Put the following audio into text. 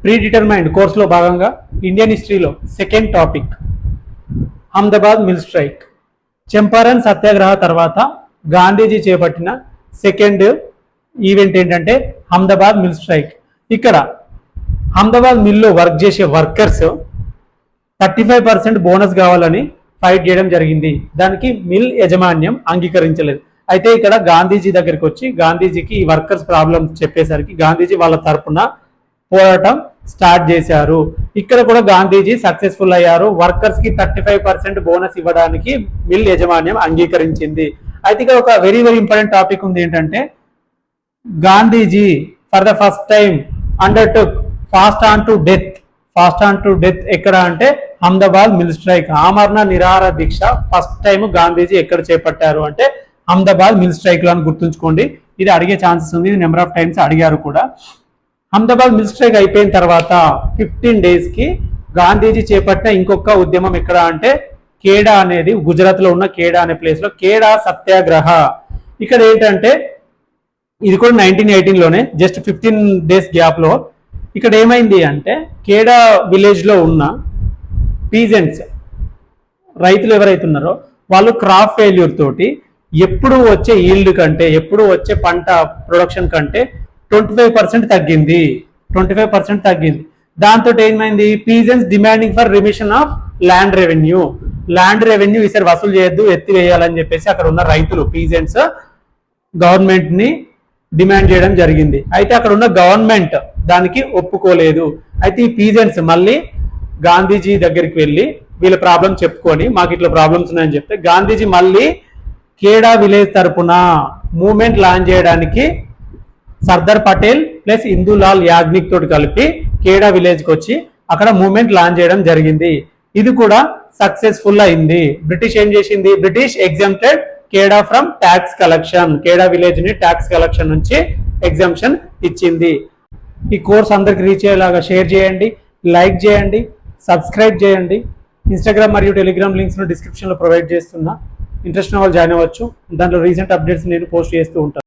Pre determined కోర్సులో భాగంగా Indian హిస్టరీలో second topic Ahmedabad mill strike. Champaran Satyagraha తర్వాత గాంధీజీ చేపట్టిన సెకండ్ ఈవెంట్ ఏంటంటే అహ్మదాబాద్ మిల్ స్ట్రైక్. ఇక్కడ అహ్మదాబాద్ మిల్లో వర్క్ చేసే వర్కర్స్ 35% బోనస్ కావాలని ఫైట్ చేయడం జరిగింది. దానికి మిల్ యాజమాన్యం అంగీకరించలేదు. అయితే ఇక్కడ గాంధీజీ దగ్గరికి వచ్చి గాంధీజీకి ఈ వర్కర్స్ ప్రాబ్లమ్స్ చెప్పేసరికి గాంధీజీ వాళ్ళ తరపున పోరాటం స్టార్ట్ చేశారు. ఇక్కడ కూడా గాంధీజీ సక్సెస్ఫుల్ అయ్యారు. వర్కర్స్ కి 35% బోనస్ ఇవ్వడానికి మిల్ యాజమాన్యం అంగీకరించింది. అయితే ఇక్కడ ఒక వెరీ ఇంపార్టెంట్ టాపిక్ ఉంది. ఏంటంటే Gandhiji for the first time undertook fast unto death ఎక్కడ అంటే అహ్మదాబాద్ మిల్ స్ట్రైక్. ఆమరణ నిరాహార దీక్ష ఫస్ట్ టైం గాంధీజీ ఎక్కడ చేపట్టారు అంటే అహ్మదాబాద్ మిల్ స్ట్రైక్ లో అని గుర్తుంచుకోండి. ఇది అడిగే ఛాన్సెస్ ఉంది. ఇది నెంబర్ ఆఫ్ టైమ్స్ అడిగారు కూడా. అహ్మదాబాద్ మిల్ స్ట్రైక్ అయిపోయిన తర్వాత 15 days కి గాంధీజీ చేపట్టిన ఇంకొక ఉద్యమం ఎక్కడ అంటే కేడా అనేది గుజరాత్ లో ఉన్న కేడా అనే ప్లేస్ లో కేడా సత్యాగ్రహ. ఇక్కడ ఏంటంటే ఇది కూడా 1918 లోనే, జస్ట్ 15 days గ్యాప్ లో. ఇక్కడ ఏమైంది అంటే కేడా విలేజ్ లో ఉన్న పీజెంట్స్ రైతులు ఎవరైతే ఉన్నారో వాళ్ళు క్రాప్ ఫెయిల్యూర్ తోటి ఎప్పుడు వచ్చే ఈల్డ్ కంటే ఎప్పుడు వచ్చే పంట ప్రొడక్షన్ కంటే 25% తగ్గింది. 25% తగ్గింది. దాంతో ఏమైంది, peasants demanding for remission of land revenue ఈసారి వసూలు చేయొద్దు, ఎత్తివేయాలని చెప్పేసి అక్కడ ఉన్న రైతులు పీజెంట్స్ గవర్నమెంట్ ని డిమాండ్ చేయడం జరిగింది. అయితే అక్కడ ఉన్న గవర్నమెంట్ దానికి ఒప్పుకోలేదు. అయితే ఈ పీజెంట్స్ మళ్ళీ గాంధీజీ దగ్గరికి వెళ్ళి వీళ్ళ ప్రాబ్లం చెప్పుకొని మాకు ఇట్లా ప్రాబ్లమ్స్ ఉన్నాయని చెప్తే గాంధీజీ మళ్ళీ కేడా విలేజ్ తరపున మూవ్మెంట్ లాంచ్ చేయడానికి సర్దార్ పటేల్ ప్లస్ ఇందులాల్ యాగ్నిక్ తోటి కలిపి కేడా విలేజ్ కి వచ్చి అక్కడ మూవ్మెంట్ లాంచ్ చేయడం జరిగింది. ఇది కూడా సక్సెస్ఫుల్ అయింది. బ్రిటిష్ ఏం చేసింది, British exempted కేడా from tax collection. కేడా village ని ట్యాక్స్ కలెక్షన్ నుంచి ఎగ్జామ్షన్ ఇచ్చింది. ఈ కోర్స్ అందరికి రీచ్ అయ్యేలాగా షేర్ చేయండి, లైక్ చేయండి, సబ్స్క్రైబ్ చేయండి. ఇన్స్టాగ్రామ్ మరియు టెలిగ్రామ్ లింక్స్ ను డిస్క్రిప్షన్ లో ప్రొవైడ్ చేస్తున్నా. ఇంట్రెస్ట్ ఉన్న వాళ్ళు జాయిన్ అవ్వచ్చు. దాంట్లో రీసెంట్ అప్డేట్స్ నేను పోస్ట్ చేస్తూ ఉంటాను.